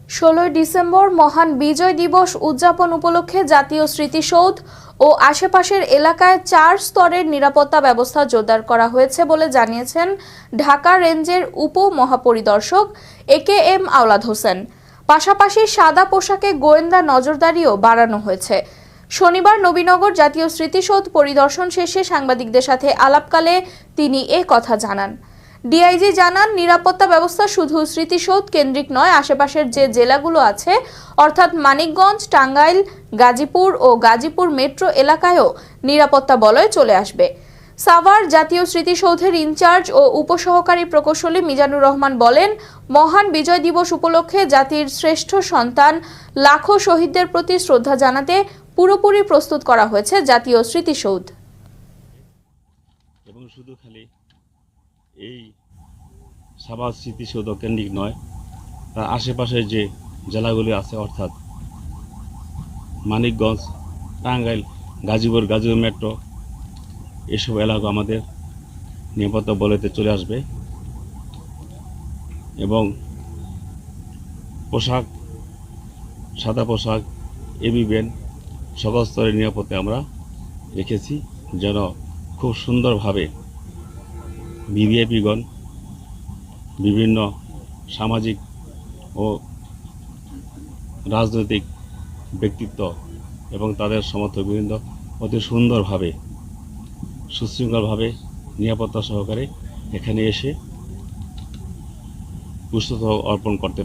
16 December মহান বিজয় দিবস উদযাপন উপলক্ষে জাতীয় স্মৃতিসৌধ ও আশেপাশের এলাকায় 4 স্তরের নিরাপত্তা ব্যবস্থা জোরদার করা হয়েছে বলে জানিয়েছেন ঢাকা রেঞ্জের উপমহাপরিদর্শক AKM আওলাদ হোসেন। পাশাপাশি সাদা পোশাকে গোয়েন্দা নজরদারিও বাড়ানো হয়েছে। শনিবার নবীনগর জাতীয় স্মৃতিসৌধ পরিদর্শন শেষে সাংবাদিকদের সাথে আলাপকালে তিনি এ কথা জানান। ডিআইজি জানান, নিরাপত্তা ব্যবস্থা শুধু স্মৃতিসৌধ কেন্দ্রিক নয়, আশেপাশের যে জেলাগুলো আছে অর্থাৎ মানিকগঞ্জ, টাঙ্গাইল, গাজীপুর ও গাজীপুর মেট্রো এলাকায়ও নিরাপত্তা বলয় চলে আসবে। সাভার জাতীয় স্মৃতিসৌধের ইনচার্জ ও উপসহকারী প্রকৌশলী মিজানুর রহমান বলেন, মহান বিজয় দিবস উপলক্ষে জাতির শ্রেষ্ঠ সন্তান লাখো শহীদদের প্রতি শ্রদ্ধা জানাতে পুরোপুরি প্রস্তুত করা হয়েছে জাতীয় স্মৃতিসৌধ। এবং শুধু খালি এই সাভার স্মৃতিসৌধ কেন্দ্রিক নয়, তার আশেপাশের যে জেলাগুলি আছে অর্থাৎ মানিকগঞ্জ, টাঙ্গাইল, গাজীপুর মেট্রো এসব এলাকা আমাদের নিরাপত্তা বলয়তে চলে আসবে এবং পোশাক, সাদা পোশাক, এবি ভ্যান সকল স্তরের নিরাপত্তা আমরা রেখেছি যেন খুব সুন্দরভাবে ভিভিআইপিগণ, বিভিন্ন সামাজিক ও রাজনৈতিক ব্যক্তিত্ব এবং তাদের সমর্থকবৃন্দ অতি সুন্দরভাবে সুশৃঙ্খলভাবে নিরাপত্তা সহকারে এখানে এসে পুষ্পস্তবক অর্পণ করতে